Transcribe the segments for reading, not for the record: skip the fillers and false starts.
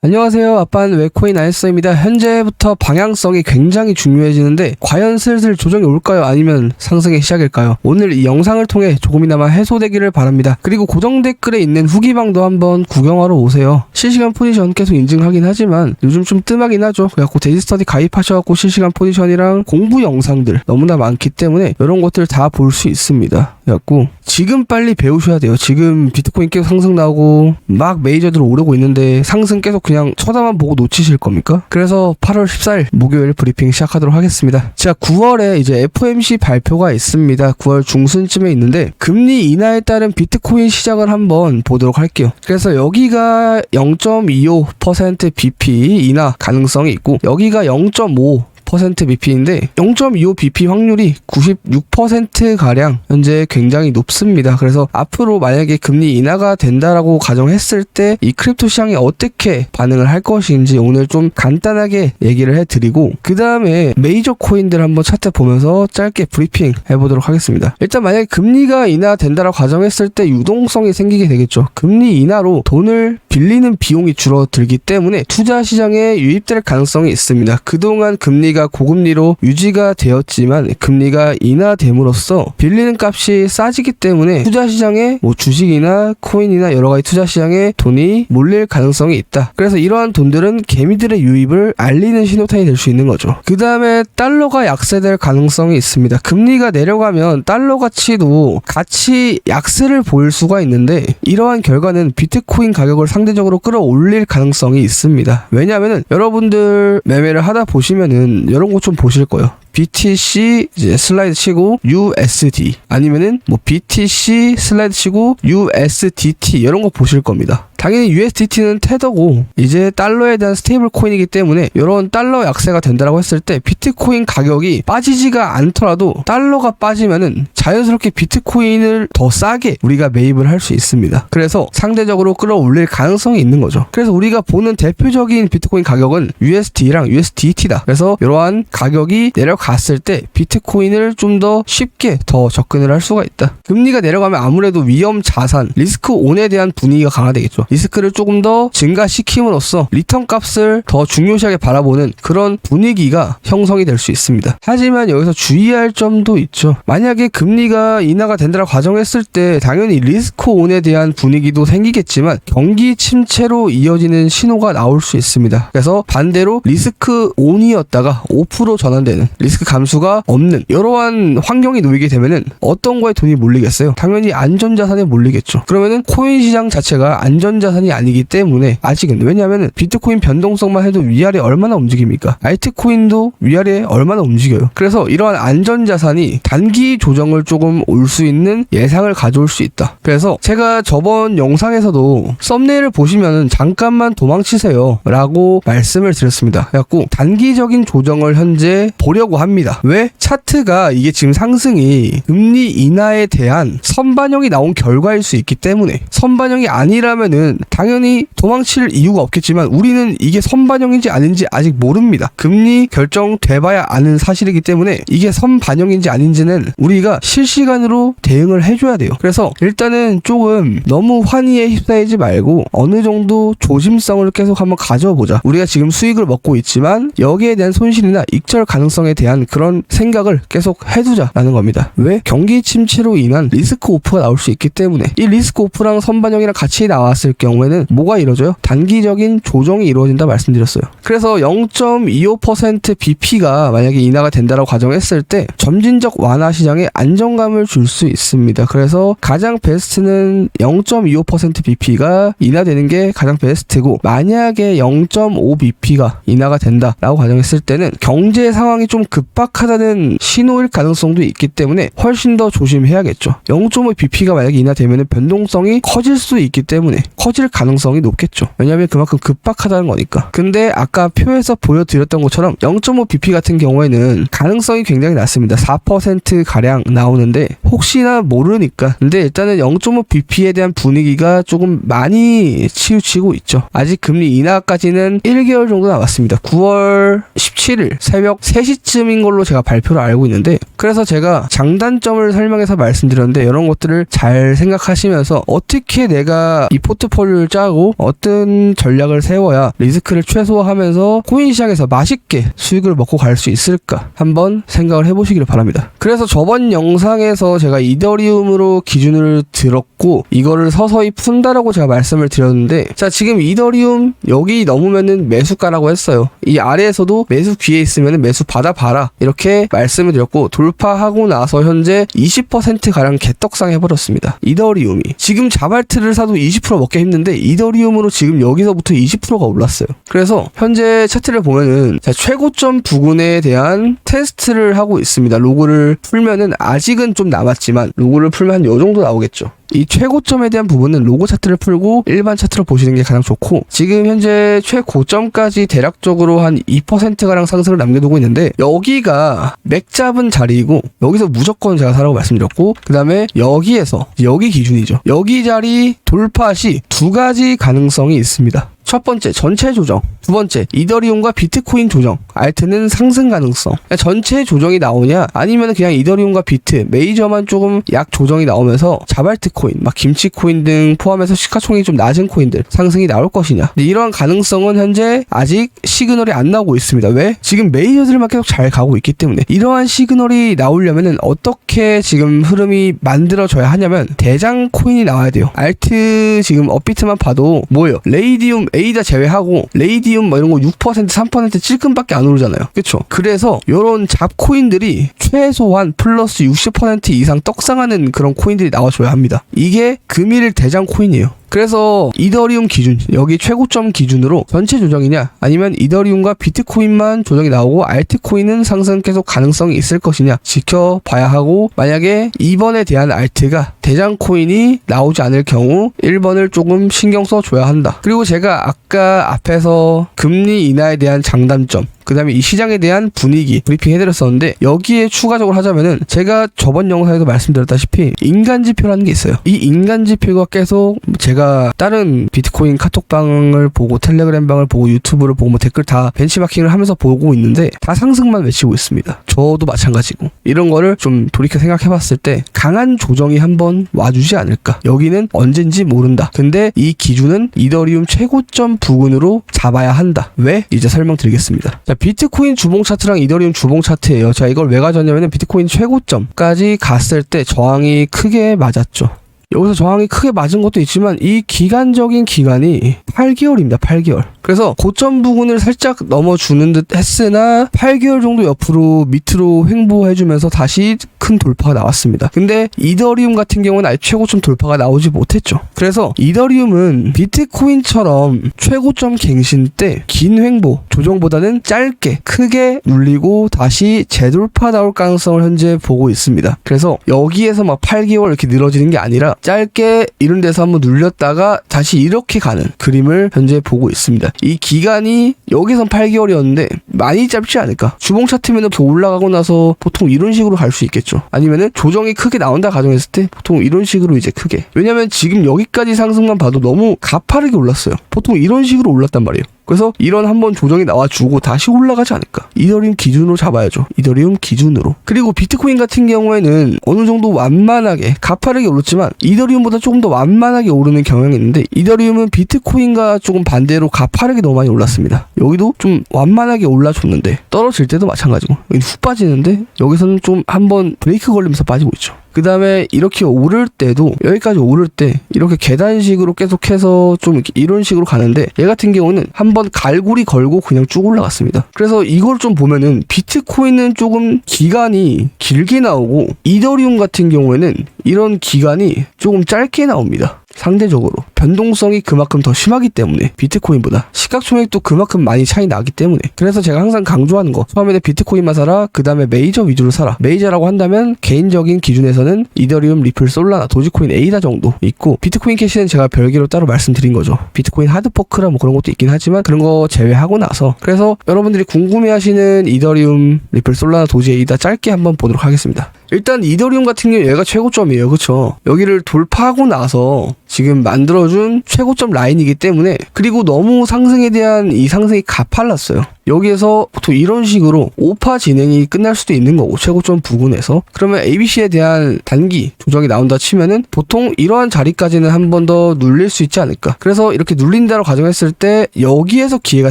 안녕하세요. 아빠는 웹코인 알쏘입니다. 현재부터 방향성이 굉장히 중요해지는데 과연 슬슬 조정이 올까요? 아니면 상승의 시작일까요? 오늘 이 영상을 통해 조금이나마 해소되기를 바랍니다. 그리고 고정 댓글에 있는 후기방도 한번 구경하러 오세요. 실시간 포지션 계속 인증하긴 하지만 요즘 좀 뜸하긴 하죠. 그래갖고 데지스터디 가입하셔갖고 실시간 포지션이랑 공부 영상들 너무나 많기 때문에 이런 것들 다 볼 수 있습니다. 그래갖고 지금 빨리 배우셔야 돼요. 지금 비트코인 계속 상승 나오고 막 메이저들 오르고 있는데 상승 계속 그냥 쳐다만 보고 놓치실 겁니까? 그래서 8월 14일 목요일 브리핑 시작하도록 하겠습니다. 자, 9월에 이제 FOMC 발표가 있습니다. 9월 중순쯤에 있는데 금리 인하에 따른 비트코인 시장을 한번 보도록 할게요. 그래서 여기가 0.25% BP 인하 가능성이 있고 여기가 0.5% BP인데 0.25 BP 확률이 96%가량 현재 굉장히 높습니다. 그래서 앞으로 만약에 금리 인하가 된다라고 가정했을 때 이 크립토 시장이 어떻게 반응을 할 것인지 오늘 좀 간단하게 얘기를 해드리고 그 다음에 메이저 코인들 한번 차트 보면서 짧게 브리핑 해보도록 하겠습니다. 일단 만약에 금리가 인하된다라고 가정했을 때 유동성이 생기게 되겠죠. 금리 인하로 돈을 빌리는 비용이 줄어들기 때문에 투자 시장에 유입될 가능성이 있습니다. 그동안 금리가 고금리로 유지가 되었지만 금리가 인하됨으로써 빌리는 값이 싸지기 때문에 투자 시장에 주식이나 코인이나 여러 가지 투자 시장에 돈이 몰릴 가능성이 있다. 그래서 이러한 돈들은 개미들의 유입을 알리는 신호탄이 될 수 있는 거죠. 그 다음에 달러가 약세될 가능성이 있습니다. 금리가 내려가면 달러 가치도 같이 약세를 보일 수가 있는데 이러한 결과는 비트코인 가격을 상대적으로 끌어올릴 가능성이 있습니다. 왜냐하면 여러분들 매매를 하다 보시면은 이런 거 좀 보실 거예요. BTC 이제 슬라이드 치고 USD 아니면은 BTC 슬라이드 치고 USDT 이런 거 보실 겁니다. 당연히 USDT는 테더고 이제 달러에 대한 스테이블 코인이기 때문에 이런 달러 약세가 된다라고 했을 때 비트코인 가격이 빠지지가 않더라도 달러가 빠지면은 자연스럽게 비트코인을 더 싸게 우리가 매입을 할 수 있습니다. 그래서 상대적으로 끌어올릴 가능성이 있는 거죠. 그래서 우리가 보는 대표적인 비트코인 가격은 USD랑 USDT다. 그래서 이러한 가격이 내려갔을 때 비트코인을 좀 더 쉽게 더 접근을 할 수가 있다. 금리가 내려가면 아무래도 위험 자산, 리스크 온에 대한 분위기가 강화되겠죠. 리스크를 조금 더 증가시킴으로써 리턴 값을 더 중요시하게 바라보는 그런 분위기가 형성이 될 수 있습니다. 하지만 여기서 주의할 점도 있죠. 만약에 금리가 인하가 된다고 가정했을 때 당연히 리스크 온에 대한 분위기도 생기겠지만 경기 침체로 이어지는 신호가 나올 수 있습니다. 그래서 반대로 리스크 온이었다가 5% 전환되는 리스크 감수가 없는 이러한 환경이 놓이게 되면은 어떤 거에 돈이 몰리겠어요? 당연히 안전자산에 몰리겠죠. 그러면은 코인 시장 자체가 안전자산이 아니기 때문에 아직은 왜냐하면 비트코인 변동성만 해도 위아래 얼마나 움직입니까? 알트코인도 위아래 얼마나 움직여요. 그래서 이러한 안전자산이 단기 조정을 조금 올 수 있는 예상을 가져올 수 있다. 그래서 제가 저번 영상에서도 썸네일을 보시면은 잠깐만 도망치세요 라고 말씀을 드렸습니다. 그래갖고 단기적인 조정을 현재 보려고 합니다. 왜? 차트가 이게 지금 상승이 금리 인하에 대한 선반영이 나온 결과일 수 있기 때문에 선반영이 아니라면은 당연히 도망칠 이유가 없겠지만 우리는 이게 선반영인지 아닌지 아직 모릅니다. 금리 결정돼봐야 아는 사실이기 때문에 이게 선반영인지 아닌지는 우리가 실시간으로 대응을 해줘야 돼요. 그래서 일단은 조금 너무 환희에 휩싸이지 말고 어느 정도 조심성을 계속 한번 가져보자. 우리가 지금 수익을 먹고 있지만 여기에 대한 손실이나 익절 가능성에 대한 그런 생각을 계속 해두자라는 겁니다. 왜? 경기 침체로 인한 리스크 오프가 나올 수 있기 때문에 이 리스크 오프랑 선반영이랑 같이 나왔을 경우에는 뭐가 이루어져요? 단기적인 조정이 이루어진다 말씀드렸어요. 그래서 0.25% BP가 만약에 인하가 된다고 가정했을 때 점진적 완화 시장에 안정감을 줄 수 있습니다. 그래서 가장 베스트는 0.25% BP가 인하되는 게 가장 베스트고 만약에 0.5 BP가 인하가 된다라고 가정했을 때는 경제 상황이 좀 급박하다는 신호일 가능성도 있기 때문에 훨씬 더 조심해야겠죠. 0.5 BP가 만약에 인하되면 변동성이 커질 수 있기 때문에 커질 가능성이 높겠죠. 왜냐하면 그만큼 급박하다는 거니까. 근데 아까 표에서 보여드렸던 것처럼 0.5 BP 같은 경우에는 가능성이 굉장히 낮습니다. 4%가량 나오는데 혹시나 모르니까. 근데 일단은 0.5 BP에 대한 분위기가 조금 많이 치우치고 있죠. 아직 금리 인하까지는 1개월 정도 남았습니다. 9월 17일 새벽 3시쯤에 이듬해쯤인 걸로 제가 발표를 알고 있는데, 그래서 제가 장단점을 설명해서 말씀드렸는데 이런 것들을 잘 생각하시면서 어떻게 내가 이 포트폴리오를 짜고 어떤 전략을 세워야 리스크를 최소화하면서 코인 시장에서 맛있게 수익을 먹고 갈 수 있을까 한번 생각을 해보시기를 바랍니다. 그래서 저번 영상에서 제가 이더리움으로 기준을 들었고 이거를 서서히 푼다라고 제가 말씀을 드렸는데, 자 지금 이더리움 여기 넘으면은 매수가라고 했어요. 이 아래에서도 매수 귀에 있으면 매수 받아봐라 이렇게 말씀을 드렸고, 돌파하고 나서 현재 20%가량 개떡상 해버렸습니다. 이더리움이 지금 자발트를 사도 20% 먹기 힘든데 이더리움으로 지금 여기서부터 20%가 올랐어요. 그래서 현재 차트를 보면은 자, 최고점 부근에 대한 테스트를 하고 있습니다. 로그를 풀면은 아직은 좀 남았지만 로그를 풀면 한 요 정도 나오겠죠. 이 최고점에 대한 부분은 로고 차트를 풀고 일반 차트로 보시는 게 가장 좋고, 지금 현재 최고점까지 대략적으로 한 2%가량 상승을 남겨두고 있는데 여기가 맥 잡은 자리이고 여기서 무조건 제가 사라고 말씀드렸고, 그 다음에 여기에서 여기 기준이죠. 여기 자리 돌파 시 두 가지 가능성이 있습니다. 첫 번째 전체 조정, 두 번째 이더리움과 비트코인 조정, 알트는 상승 가능성. 전체 조정이 나오냐 아니면 그냥 이더리움과 비트 메이저만 조금 약 조정이 나오면서 자발트 코인, 막 김치코인 등 포함해서 시가총액이 좀 낮은 코인들 상승이 나올 것이냐. 근데 이러한 가능성은 현재 아직 시그널이 안 나오고 있습니다. 왜? 지금 메이저들만 계속 잘 가고 있기 때문에. 이러한 시그널이 나오려면은 어떻게 지금 흐름이 만들어져야 하냐면 대장 코인이 나와야 돼요. 알트 지금 업비트만 봐도 뭐예요? 레이디움 에이다 제외하고 레이디움 뭐 이런 거 6% 3% 찔끔밖에 안 오르잖아요. 그쵸? 그래서 요런 잡코인들이 최소한 플러스 60% 이상 떡상하는 그런 코인들이 나와줘야 합니다. 이게 금일 대장 코인이에요. 그래서 이더리움 기준, 여기 최고점 기준으로 전체 조정이냐 아니면 이더리움과 비트코인만 조정이 나오고 알트코인은 상승 계속 가능성이 있을 것이냐 지켜봐야 하고, 만약에 2번에 대한 알트가 대장 코인이 나오지 않을 경우 1번을 조금 신경 써줘야 한다. 그리고 제가 아까 앞에서 금리 인하에 대한 장단점, 그 다음에 이 시장에 대한 분위기 브리핑 해드렸었는데, 여기에 추가적으로 하자면은 제가 저번 영상에도 말씀드렸다시피 인간지표라는 게 있어요. 이 인간지표가 계속 제가 다른 비트코인 카톡방을 보고 텔레그램방을 보고 유튜브를 보고 뭐 댓글 다 벤치마킹을 하면서 보고 있는데 다 상승만 외치고 있습니다. 저도 마찬가지고. 이런 거를 좀 돌이켜 생각해봤을 때 강한 조정이 한번 와주지 않을까. 여기는 언젠지 모른다. 근데 이 기준은 이더리움 최고점 부근으로 잡아야 한다. 왜? 이제 설명드리겠습니다. 자, 비트코인 주봉 차트랑 이더리움 주봉 차트예요. 자, 이걸 왜 가져왔냐면 비트코인 최고점까지 갔을 때 저항이 크게 맞았죠. 여기서 저항이 크게 맞은 것도 있지만 이 기간적인 기간이 8개월입니다. 8개월. 그래서 고점 부근을 살짝 넘어주는 듯 했으나 8개월 정도 옆으로 밑으로 횡보해주면서 다시 큰 돌파가 나왔습니다. 근데 이더리움 같은 경우는 아예 최고점 돌파가 나오지 못했죠. 그래서 이더리움은 비트코인처럼 최고점 갱신 때 긴 횡보 조정보다는 짧게 크게 눌리고 다시 재돌파 나올 가능성을 현재 보고 있습니다. 그래서 여기에서 막 8개월 이렇게 늘어지는 게 아니라 짧게 이런 데서 한번 눌렸다가 다시 이렇게 가는 그림을 현재 보고 있습니다. 이 기간이 여기선 8개월이었는데 많이 짧지 않을까? 주봉 차트면은 더 올라가고 나서 보통 이런 식으로 갈 수 있겠죠. 아니면은 조정이 크게 나온다 가정했을 때 보통 이런 식으로 이제 크게. 왜냐면 지금 여기까지 상승만 봐도 너무 가파르게 올랐어요. 보통 이런 식으로 올랐단 말이에요. 그래서 이런 한번 조정이 나와주고 다시 올라가지 않을까. 이더리움 기준으로 잡아야죠. 이더리움 기준으로. 그리고 비트코인 같은 경우에는 어느 정도 완만하게 가파르게 오르지만 이더리움보다 조금 더 완만하게 오르는 경향이 있는데, 이더리움은 비트코인과 조금 반대로 가파르게 너무 많이 올랐습니다. 여기도 좀 완만하게 올라줬는데 떨어질 때도 마찬가지고 여기 훅 빠지는데 여기서는 좀 한번 브레이크 걸리면서 빠지고 있죠. 그 다음에 이렇게 오를 때도 여기까지 오를 때 이렇게 계단식으로 계속해서 좀 이런 식으로 가는데, 얘 같은 경우는 한번 갈고리 걸고 그냥 쭉 올라갔습니다. 그래서 이걸 좀 보면은 비트코인은 조금 기간이 길게 나오고 이더리움 같은 경우에는 이런 기간이 조금 짧게 나옵니다. 상대적으로 변동성이 그만큼 더 심하기 때문에 비트코인보다 시가총액도 그만큼 많이 차이 나기 때문에. 그래서 제가 항상 강조하는 거, 처음에는 비트코인만 사라, 그 다음에 메이저 위주로 사라. 메이저라고 한다면 개인적인 기준에서는 이더리움, 리플, 솔라나, 도지코인, 에이다 정도 있고, 비트코인 캐시는 제가 별개로 따로 말씀드린 거죠. 비트코인 하드포크라 뭐 그런 것도 있긴 하지만 그런 거 제외하고 나서. 그래서 여러분들이 궁금해하시는 이더리움, 리플, 솔라나, 도지, 에이다 짧게 한번 보도록 하겠습니다. 일단 이더리움 같은 경우 얘가 최고점이에요. 그쵸? 여기를 돌파하고 나서 지금 만들어준 최고점 라인이기 때문에, 그리고 너무 상승에 대한 이 상승이 가팔랐어요. 여기에서 보통 이런 식으로 5파 진행이 끝날 수도 있는 거고, 최고점 부근에서. 그러면 ABC에 대한 단기 조정이 나온다 치면은 보통 이러한 자리까지는 한 번 더 눌릴 수 있지 않을까. 그래서 이렇게 눌린다로 가정했을 때 여기에서 기회가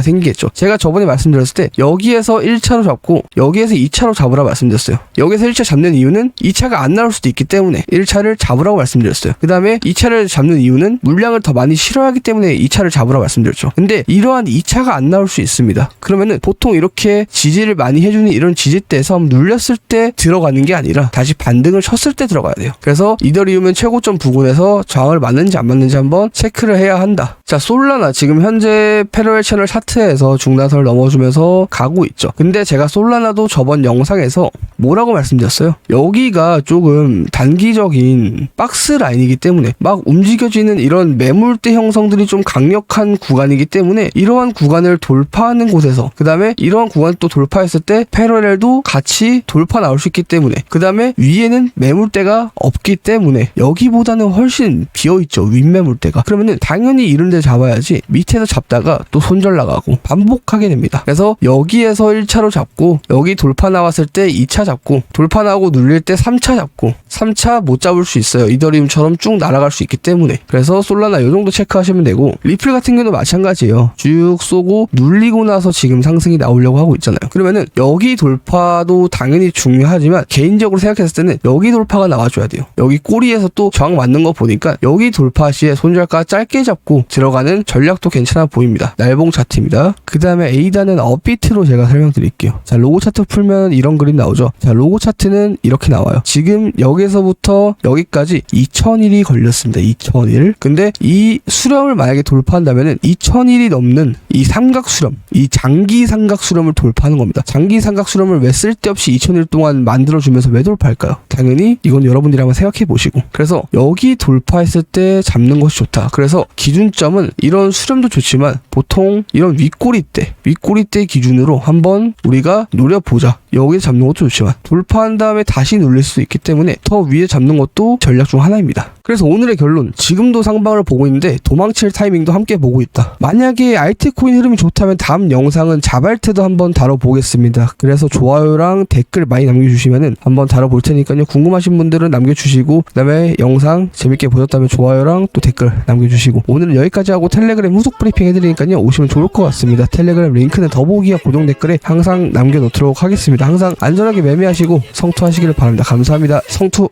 생기겠죠. 제가 저번에 말씀드렸을 때 여기에서 1차로 잡고 여기에서 2차로 잡으라 말씀드렸어요. 여기서 1차 잡는 이유는 2차가 안 나올 수도 있기 때문에 1차를 잡으라고 말씀드렸어요. 그 다음에 2차를 잡는 이유는 물량을 더 많이 실어하기 때문에 2차를 잡으라고 말씀드렸죠. 근데 이러한 2차가 안 나올 수 있습니다. 그러면은 보통 이렇게 지지를 많이 해주는 이런 지지대에서 한번 눌렸을 때 들어가는 게 아니라 다시 반등을 쳤을 때 들어가야 돼요. 그래서 이더리움은 최고점 부근에서 저항을 맞는지 안 맞는지 한번 체크를 해야 한다. 자, 솔라나 지금 현재 패러렐 채널 차트에서 중단선을 넘어주면서 가고 있죠. 근데 제가 솔라나도 저번 영상에서 뭐라고 말씀드렸어요? 여기가 조금 단기적인 박스 라인이기 때문에 막 움직여지는 이런 매물대 형성들이 좀 강력한 구간이기 때문에 이러한 구간을 돌파하는 곳에서, 그 다음에 이러한 구간을 또 돌파했을 때 패러렐도 같이 돌파 나올 수 있기 때문에, 그 다음에 위에는 매물대가 없기 때문에 여기보다는 훨씬 비어있죠, 윗매물대가. 그러면은 당연히 이런 데 잡아야지 밑에서 잡다가 또 손절 나가고 반복하게 됩니다. 그래서 여기에서 1차로 잡고 여기 돌파 나왔을 때 2차 잡고 돌파 나오고 눌릴 때 3차 잡고 3차 못 잡을 수 있어요. 이더리움처럼 쭉 날아갈 수 있기 때문에. 그래서 솔라나 요 정도 체크하시면 되고, 리플 같은 경우도 마찬가지예요. 쭉 쏘고 눌리고 나서 지금 상승이 나오려고 하고 있잖아요. 그러면은 여기 돌파도 당연히 중요하지만 개인적으로 생각했을 때는 여기 돌파가 나와줘야 돼요. 여기 꼬리에서 또 저항 맞는 거 보니까 여기 돌파 시에 손절가 짧게 잡고 들어가는 전략도 괜찮아 보입니다. 날봉 차트입니다. 그 다음에 A단은 업비트로 제가 설명드릴게요. 자, 로고 차트 풀면 이런 그림 나오죠. 자, 로고 차트는 이렇게 나와요. 지금 여기서부터 여기까지 2000일이 걸렸습니다. 2000일. 근데 이 수렴을 만약에 돌파한다면은 2000일이 넘는 이 삼각 수렴, 이 장기 삼각 수렴을 돌파하는 겁니다. 장기 삼각 수렴을 왜 쓸데없이 2000일 동안 만들어주면서 왜 돌파할까요? 당연히 이건 여러분들이 한번 생각해 보시고, 그래서 여기 돌파했을 때 잡는 것이 좋다. 그래서 기준점은 이런 수렴도 좋지만 보통 이런 윗꼬리대 기준으로 한번 우리가 노려보자. 여기서 잡는 것도 좋지만 돌파한 다음에 다시 눌릴 수 있기 때문에 더 위에 잡는 것도 전략 중 하나입니다. 그래서 오늘의 결론, 지금도 상방을 보고 있는데 도망칠 타이밍도 함께 보고 있다. 만약에 알트코인 흐름이 좋다면 다음 영상은 자발테도 한번 다뤄보겠습니다. 그래서 좋아요랑 댓글 많이 남겨주시면은 한번 다뤄볼 테니까요. 궁금하신 분들은 남겨주시고, 그 다음에 영상 재밌게 보셨다면 좋아요랑 또 댓글 남겨주시고, 오늘은 여기까지 하고 텔레그램 후속 브리핑 해드리니까요. 오시면 좋을 것 같습니다. 텔레그램 링크는 더보기와 고정 댓글에 항상 남겨놓도록 하겠습니다. 항상 안전하게 매매하시고 성투하시기를 바랍니다. 감사합니다. 성투.